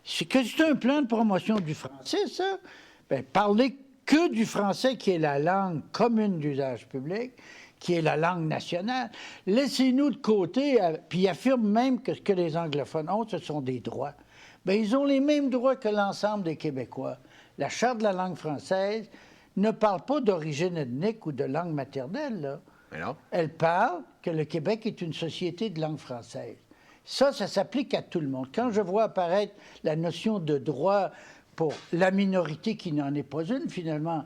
c'est un plan de promotion du français, ça? Bien, parler que du français qui est la langue commune d'usage public, qui est la langue nationale. Laissez-nous de côté, puis il affirme même que ce que les anglophones ont, ce sont des droits. Bien, ils ont les mêmes droits que l'ensemble des Québécois. La Charte de la langue française ne parle pas d'origine ethnique ou de langue maternelle, là. Mais non. Elle parle que le Québec est une société de langue française. Ça s'applique à tout le monde. Quand je vois apparaître la notion de droit pour la minorité qui n'en est pas une, finalement,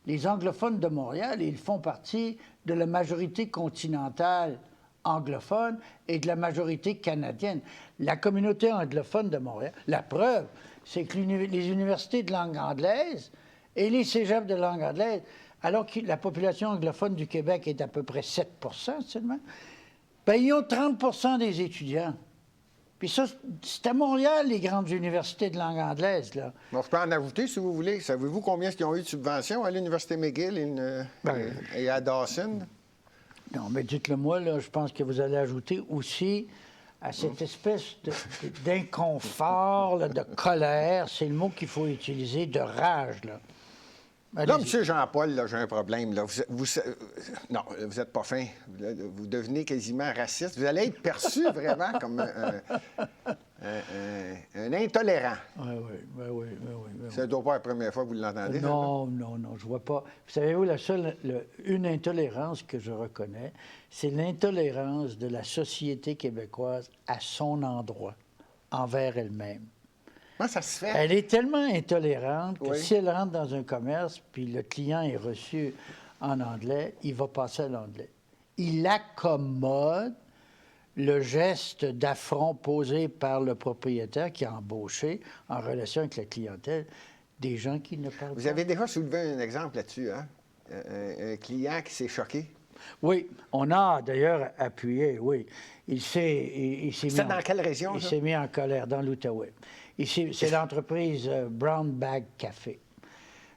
les anglophones de Montréal, ils font partie de la majorité continentale anglophone et de la majorité canadienne. La communauté anglophone de Montréal, la preuve, c'est que les universités de langue anglaise et les cégeps de langue anglaise, alors que la population anglophone du Québec est d'à peu près 7 seulement, bien, ils ont 30 des étudiants. Puis ça, c'est à Montréal, les grandes universités de langue anglaise, là. Bon, je peux en ajouter, si vous voulez. Savez-vous combien ils ont eu de subventions à l'Université McGill et à Dawson? Non, mais dites-le moi, là, je pense que vous allez ajouter aussi à cette espèce d'inconfort, là, de colère, c'est le mot qu'il faut utiliser, de rage, là. Là, M. Jean-Paul, là, j'ai un problème. Là. Non, vous n'êtes pas fin. Vous devenez quasiment raciste. Vous allez être perçu vraiment comme un un intolérant. Oui. Ça ne doit pas être la première fois que vous l'entendez. Non, je vois pas. Vous savez-vous, une intolérance que je reconnais, c'est l'intolérance de la société québécoise à son endroit, envers elle-même. Comment ça se fait? Elle est tellement intolérante que Oui. si elle rentre dans un commerce, puis le client est reçu en anglais, il va passer à l'anglais. Il accommode le geste d'affront posé par le propriétaire qui a embauché en relation avec la clientèle des gens qui ne parlent pas. Vous avez déjà soulevé un exemple là-dessus, hein? Un client qui s'est choqué. Oui, on a d'ailleurs appuyé, oui. Il s'est C'est mis dans quelle région, Il ça? s'est mis en colère, dans l'Outaouais. C'est l'entreprise Brown Bag Café.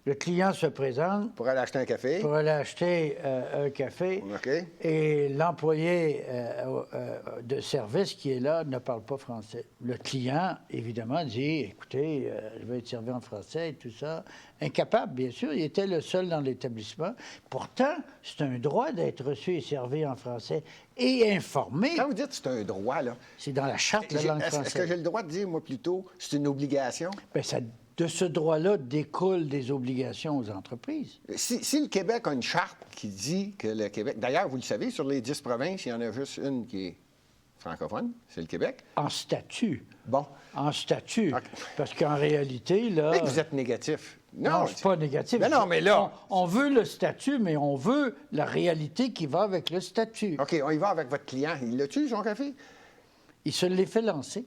Le client se présente Pour aller acheter un café. pour aller acheter un café OK. et l'employé de service qui est là ne parle pas français. Le client, évidemment, dit, écoutez, je vais être servi en français et tout ça. Incapable, bien sûr, il était le seul dans l'établissement. Pourtant, c'est un droit d'être reçu et servi en français et informé. Quand vous dites que c'est un droit, là, C'est dans la charte de la langue est-ce que française. j'ai le droit de dire, moi, plutôt, c'est une obligation? Bien, de ce droit-là découlent des obligations aux entreprises. Si le Québec a une charte qui dit que le Québec... D'ailleurs, vous le savez, sur les 10 provinces, il y en a juste une qui est francophone, c'est le Québec. En statut. Bon. En statut. OK. Parce qu'en réalité, là... Mais vous êtes négatif. Non, je ne suis pas négatif. Mais non, mais là... On veut le statut, mais on veut la réalité qui va avec le statut. OK, on y va avec votre client. Il l'a-tu, son café? Il se l'est fait lancer.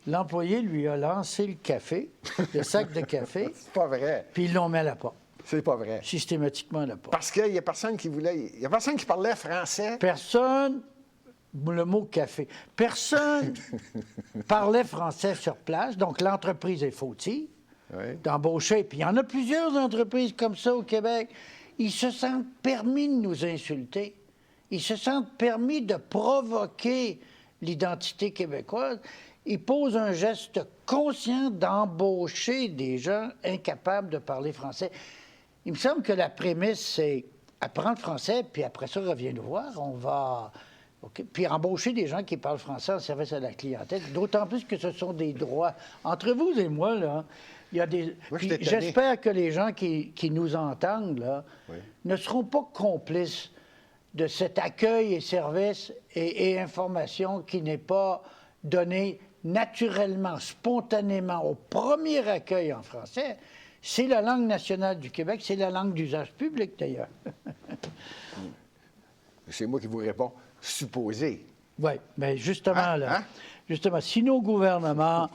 L'employé lui a lancé le café, le sac de café, C'est pas vrai. puis ils l'ont mis à la porte. C'est pas vrai. Systématiquement à la porte. Parce qu'il y a personne qui voulait... Il y a personne qui parlait français. Personne, le mot café, personne parlait français sur place, donc l'entreprise est fautive Oui. d'embaucher. Puis il y en a plusieurs entreprises comme ça au Québec. Ils se sentent permis de nous insulter. Ils se sentent permis de provoquer l'identité québécoise. Ils posent un geste conscient d'embaucher des gens incapables de parler français. Il me semble que la prémisse, c'est apprendre le français, puis après ça, reviens nous voir. On va... OK. Puis embaucher des gens qui parlent français en service à la clientèle, d'autant plus que ce sont des droits. Entre vous et moi, là, il y a des... Moi, je Puis suis étonné. j'espère que les gens qui nous entendent, là, Oui. ne seront pas complices de cet accueil et service et information qui n'est pas donné naturellement, spontanément, au premier accueil en français. C'est la langue nationale du Québec, c'est la langue d'usage public, d'ailleurs. C'est moi qui vous réponds. Supposé. Oui, mais justement, Hein? là, Hein? justement, si nos gouvernements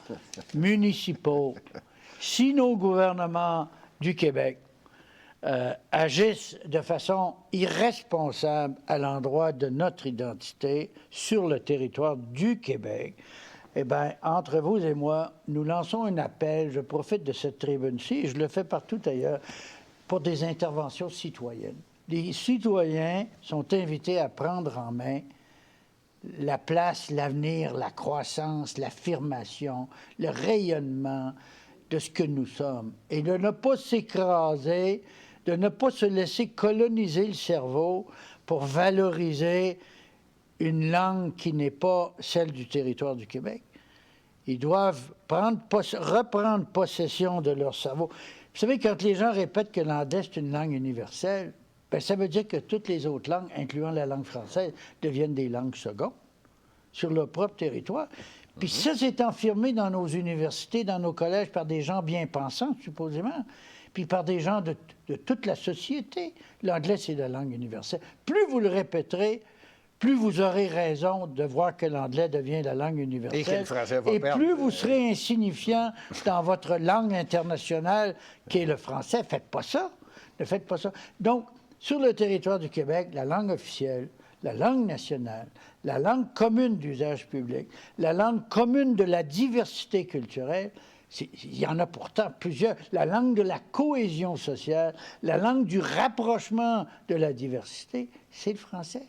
municipaux, si nos gouvernements du Québec agissent de façon irresponsable à l'endroit de notre identité sur le territoire du Québec, eh bien, entre vous et moi, nous lançons un appel, je profite de cette tribune-ci, et je le fais partout ailleurs, pour des interventions citoyennes. Les citoyens sont invités à prendre en main la place, l'avenir, la croissance, l'affirmation, le rayonnement de ce que nous sommes, et de ne pas s'écraser, de ne pas se laisser coloniser le cerveau pour valoriser une langue qui n'est pas celle du territoire du Québec. Ils doivent reprendre possession de leur cerveau. Vous savez, quand les gens répètent que l'anglais est une langue universelle, bien, ça veut dire que toutes les autres langues, incluant la langue française, deviennent des langues secondes sur leur propre territoire. Puis ça, c'est affirmé dans nos universités, dans nos collèges, par des gens bien pensants, supposément, puis par des gens de toute la société. L'anglais, c'est la langue universelle. Plus vous le répéterez, plus vous aurez raison de voir que l'anglais devient la langue universelle. Et que le français va Et perdre. plus vous serez insignifiant dans votre langue internationale, qui est le français. Faites pas ça. Ne faites pas ça. Donc, sur le territoire du Québec, la langue officielle, la langue nationale, la langue commune d'usage public, la langue commune de la diversité culturelle, il y en a pourtant plusieurs. La langue de la cohésion sociale, la langue du rapprochement de la diversité, c'est le français.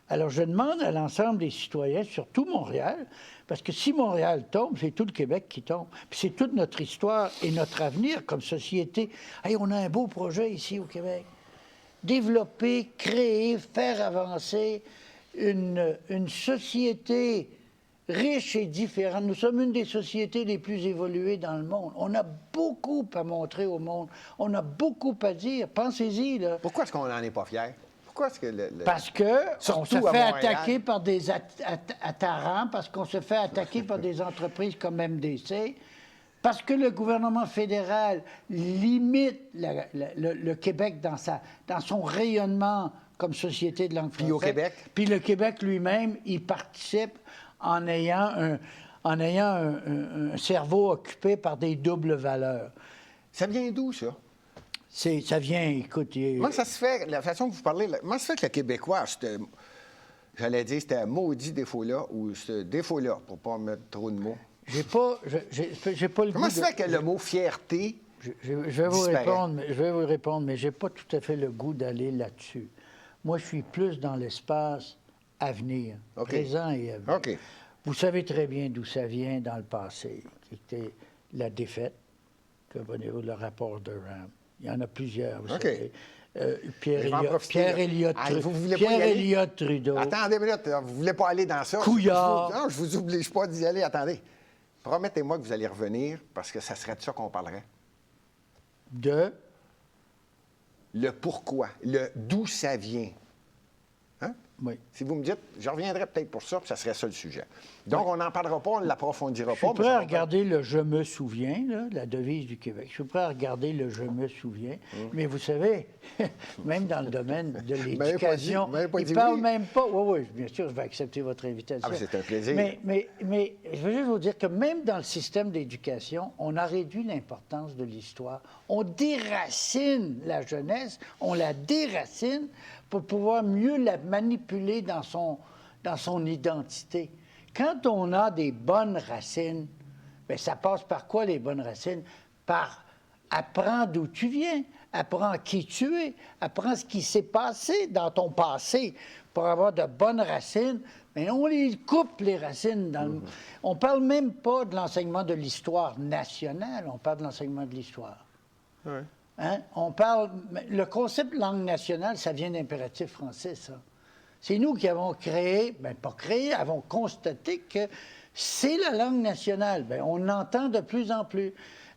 Alors, je demande à l'ensemble des citoyens, surtout Montréal, parce que si Montréal tombe, c'est tout le Québec qui tombe. Puis c'est toute notre histoire et notre avenir comme société. Hey, on a un beau projet ici au Québec. Développer, créer, faire avancer une société riche et différente. Nous sommes une des sociétés les plus évoluées dans le monde. On a beaucoup à montrer au monde. On a beaucoup à dire. Pensez-y, là. Pourquoi est-ce qu'on n'en est pas fiers? Pourquoi est-ce que Parce qu'on Surtout se à fait Montréal. attaquer par des attarants, parce qu'on se fait attaquer par des entreprises comme MDC, parce que le gouvernement fédéral limite le Québec dans son rayonnement comme société de langue française. Puis au Québec? Puis le Québec lui-même, il participe en ayant un cerveau occupé par des doubles valeurs. Ça vient d'où, ça? Ça vient, écoute... Comment ça se fait, la façon que vous parlez, comment ça se fait que le Québécois, j'allais dire, c'était un maudit défaut-là, ou ce défaut-là, pour pas mettre trop de mots. J'ai pas le Comment goût ça se fait que le mot fierté Je vais vous répondre, mais je n'ai pas tout à fait le goût d'aller là-dessus. Moi, je suis plus dans l'espace à venir, OK. présent et à venir. OK. Vous savez très bien d'où ça vient dans le passé, qui était la défaite, comme au niveau de le rapport de Durham. Il y en a plusieurs, vous OK. savez. Je vais en profiter, Pierre là. Elliott Trudeau. Attendez une minute, vous ne voulez pas aller dans ça? Couillard. Non, je ne vous oblige pas d'y aller. Attendez. Promettez-moi que vous allez revenir, parce que ça serait de ça qu'on parlerait. De... Le pourquoi, le d'où ça vient. Hein? Oui. Si vous me dites, je reviendrai peut-être pour ça, puis ça serait ça le sujet. Donc, on n'en parlera pas, on ne l'approfondira Je suis pas. prêt à regarder le « je me souviens », là, la devise du Québec. Je suis prêt à regarder le « je me souviens ». Mais vous savez, même dans le domaine de l'éducation, ils ne parlent même pas... Oui, oui, bien sûr, je vais accepter votre invitation. Ah, ben, c'est un plaisir. Mais je veux juste vous dire que même dans le système d'éducation, on a réduit l'importance de l'histoire. On déracine la jeunesse, on la déracine pour pouvoir mieux la manipuler dans son identité. Quand on a des bonnes racines, bien, ça passe par quoi, les bonnes racines? Par apprendre d'où tu viens, apprends qui tu es, apprends ce qui s'est passé dans ton passé pour avoir de bonnes racines. Mais on les coupe, les racines. On ne parle même pas de l'enseignement de l'histoire nationale, on parle de l'enseignement de l'histoire. Ouais. Hein? Le concept langue nationale, ça vient d'impératif français, ça. C'est nous qui avons créé, bien pas créé, avons constaté que c'est la langue nationale. Bien, on entend de plus en plus.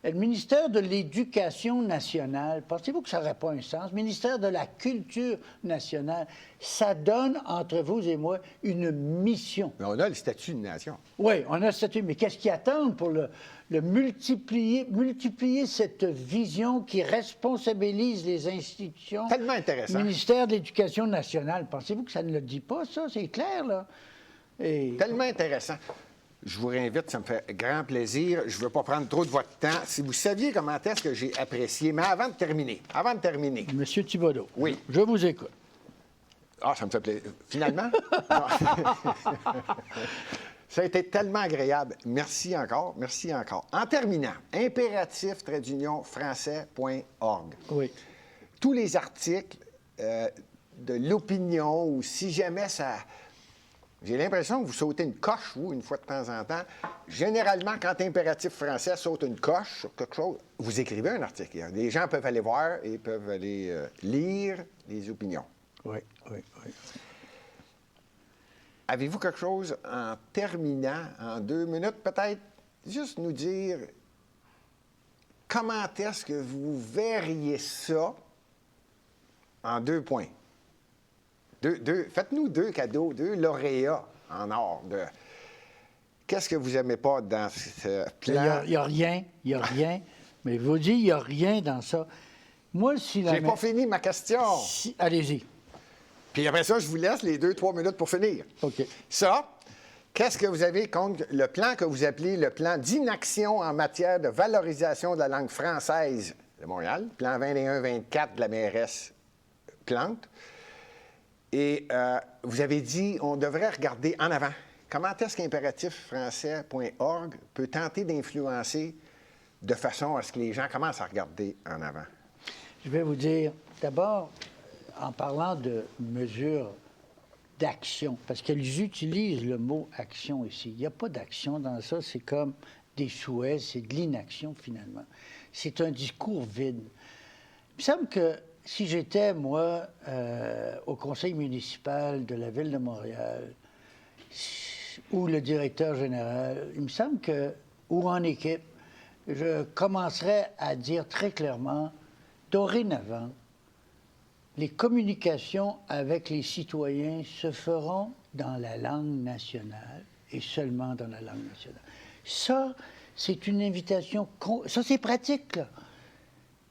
Le ministère de l'Éducation nationale, pensez-vous que ça n'aurait pas un sens? Le ministère de la Culture nationale, ça donne, entre vous et moi, une mission. Mais on a le statut de nation. Oui, on a le statut, mais qu'est-ce qu'ils attendent pour le multiplier cette vision qui responsabilise les institutions? Tellement intéressant. Le ministère de l'Éducation nationale, pensez-vous que ça ne le dit pas, ça? C'est clair, là. Tellement intéressant. Je vous réinvite, ça me fait grand plaisir. Je ne veux pas prendre trop de votre temps. Si vous saviez comment est-ce que j'ai apprécié, mais avant de terminer, Monsieur Thibodeau, oui. Je vous écoute. Ah, ça me fait plaisir. Finalement? Ça a été tellement agréable. Merci encore, merci encore. En terminant, impératif-français.org. Oui. Tous les articles de l'opinion, ou si jamais ça... J'ai l'impression que vous sautez une coche, vous, une fois de temps en temps. Généralement, quand Impératif français saute une coche sur quelque chose, vous écrivez un article. Les gens peuvent aller voir et peuvent aller lire les opinions. Oui, oui, oui. Avez-vous quelque chose en terminant, en 2 minutes peut-être, juste nous dire comment est-ce que vous verriez ça en 2 points? Faites-nous 2 cadeaux, 2 lauréats en or. Qu'est-ce que vous n'aimez pas dans ce plan? Il n'y a rien, mais je vous dis, il n'y a rien dans ça. Moi, si la... J'ai pas fini ma question. Allez-y. Puis après ça, je vous laisse les 2-3 minutes pour finir. OK. Ça, qu'est-ce que vous avez contre le plan que vous appelez le plan d'inaction en matière de valorisation de la langue française de Montréal, plan 21-24 de la mairesse Plante? Et vous avez dit, on devrait regarder en avant. Comment est-ce qu'impératiffrançais.org peut tenter d'influencer de façon à ce que les gens commencent à regarder en avant? Je vais vous dire, d'abord, en parlant de mesures d'action, parce qu'elles utilisent le mot action ici. Il n'y a pas d'action dans ça, c'est comme des souhaits, c'est de l'inaction finalement. C'est un discours vide. Il me semble que si j'étais, moi, au conseil municipal de la Ville de Montréal, ou le directeur général, il me semble que, ou en équipe, je commencerais à dire très clairement, dorénavant, les communications avec les citoyens se feront dans la langue nationale et seulement dans la langue nationale. Ça, c'est une invitation... Ça, c'est pratique, là.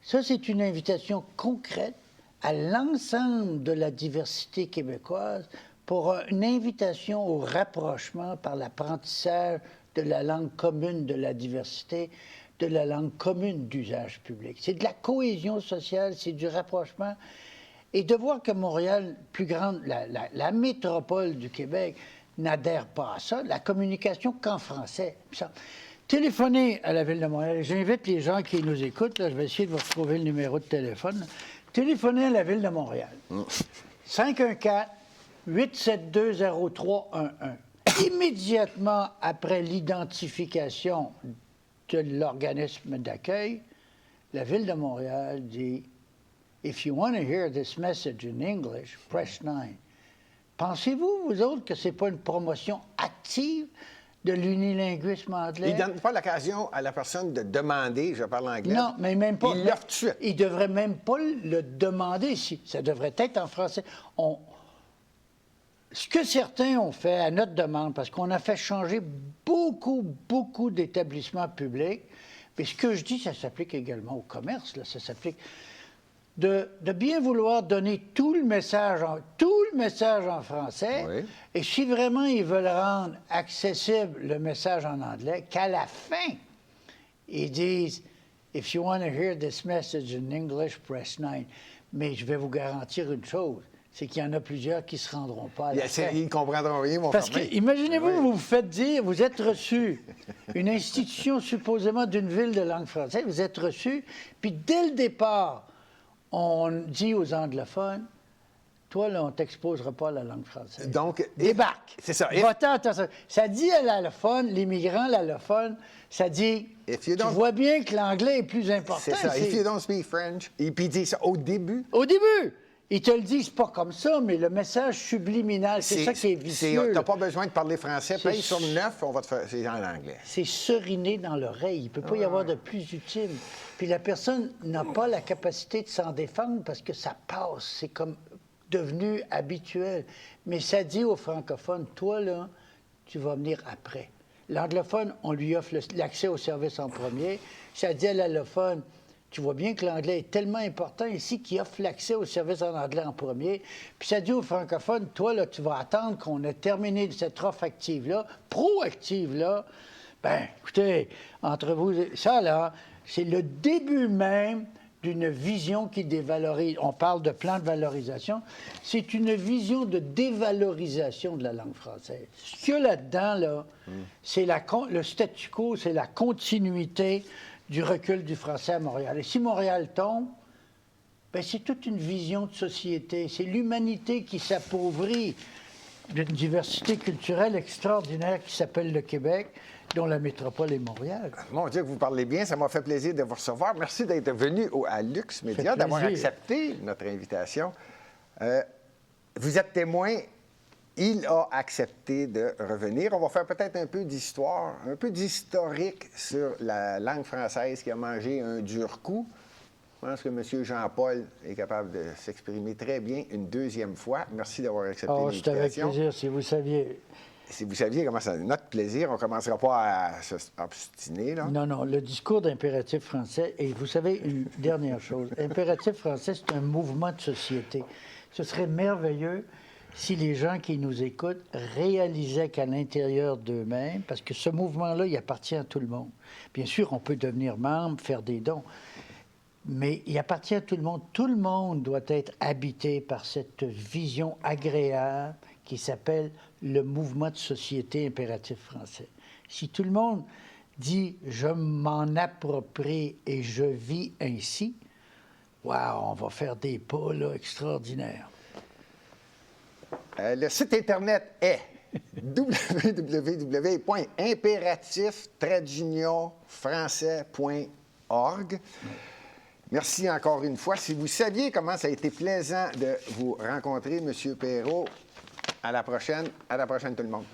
Ça, c'est une invitation concrète à l'ensemble de la diversité québécoise pour une invitation au rapprochement par l'apprentissage de la langue commune de la diversité, de la langue commune d'usage public. C'est de la cohésion sociale, c'est du rapprochement. Et de voir que Montréal, plus grande, la métropole du Québec, n'adhère pas à ça, la communication qu'en français. Ça. Téléphonez à la Ville de Montréal. J'invite les gens qui nous écoutent, là, je vais essayer de vous retrouver le numéro de téléphone. Téléphonez à la Ville de Montréal. 514-872-0311. Immédiatement après l'identification de l'organisme d'accueil, la Ville de Montréal dit « If you want to hear this message in English, press 9 ». Pensez-vous, vous autres, que ce n'est pas une promotion active de l'unilinguisme anglais? Il ne donne pas l'occasion à la personne de demander, je parle anglais. Non, mais même pas. Il l'offre tout de suite. Il ne devrait même pas le demander. Ça devrait être en français. Ce que certains ont fait à notre demande, parce qu'on a fait changer beaucoup d'établissements publics, mais ce que je dis, ça s'applique également au commerce, là, ça s'applique... De bien vouloir donner tout le message en français, oui. Et si vraiment ils veulent rendre accessible le message en anglais, qu'à la fin, ils disent « If you want to hear this message in English, press 9 ». Mais je vais vous garantir une chose, c'est qu'il y en a plusieurs qui ne se rendront pas à la fin. Ils ne comprendront rien, mon Parce que, imaginez-vous, oui. Vous vous faites dire, vous êtes reçu, une institution supposément d'une ville de langue française, vous êtes reçu, puis dès le départ, on dit aux anglophones, toi, là, on ne t'exposera pas à la langue française. Donc, débarque. C'est ça. Ça dit à l'allophone, l'immigrant, l'allophone, ça dit, tu vois bien que l'anglais est plus important. C'est ça. If you don't speak French. Et puis il dit ça au début. Au début. Ils te le disent pas comme ça, mais le message subliminal, c'est ça qui est vicieux. Tu n'as pas besoin de parler français. Paye sur 9, on va te faire... C'est en anglais. C'est seriner dans l'oreille. Il ne peut pas y avoir de plus utile. Puis la personne n'a pas la capacité de s'en défendre parce que ça passe. C'est comme devenu habituel. Mais ça dit aux francophones, toi, là, tu vas venir après. L'anglophone, on lui offre l'accès au service en premier. Ça dit à l'allophone, tu vois bien que l'anglais est tellement important ici qu'il offre l'accès au service en anglais en premier. Puis ça dit aux francophones, toi, là, tu vas attendre qu'on ait terminé cette offre active-là, proactive-là. Bien, écoutez, entre vous, ça, là, c'est le début même d'une vision qui dévalorise. On parle de plan de valorisation. C'est une vision de dévalorisation de la langue française. Ce qu'il y a là-dedans, là, c'est le statu quo, c'est la continuité du recul du français à Montréal. Et si Montréal tombe, bien, c'est toute une vision de société. C'est l'humanité qui s'appauvrit d'une diversité culturelle extraordinaire qui s'appelle le Québec, dont la métropole est Montréal. Mon Dieu, que vous parlez bien. Ça m'a fait plaisir de vous recevoir. Merci d'être venu à Lux Média, d'avoir accepté notre invitation. Vous êtes témoin. Il a accepté de revenir. On va faire peut-être un peu d'histoire, un peu d'historique sur la langue française qui a mangé un dur coup. Je pense que M. Jean-Paul est capable de s'exprimer très bien une deuxième fois. Merci d'avoir accepté l'invitation. C'est avec plaisir, si vous saviez. Si vous saviez comment c'est notre plaisir, on ne commencera pas à s'obstiner, là. Non, le discours d'impératif français, et vous savez une dernière chose, impératif français, c'est un mouvement de société. Ce serait merveilleux si les gens qui nous écoutent réalisaient qu'à l'intérieur d'eux-mêmes, parce que ce mouvement-là, il appartient à tout le monde. Bien sûr, on peut devenir membre, faire des dons, mais il appartient à tout le monde. Tout le monde doit être habité par cette vision agréable qui s'appelle le mouvement de société impératif français. Si tout le monde dit « je m'en approprie et je vis ainsi », wow, on va faire des pas là, extraordinaires. Le site Internet est www.impératif-français.org. Merci encore une fois. Si vous saviez comment ça a été plaisant de vous rencontrer, M. Perrault, à la prochaine tout le monde.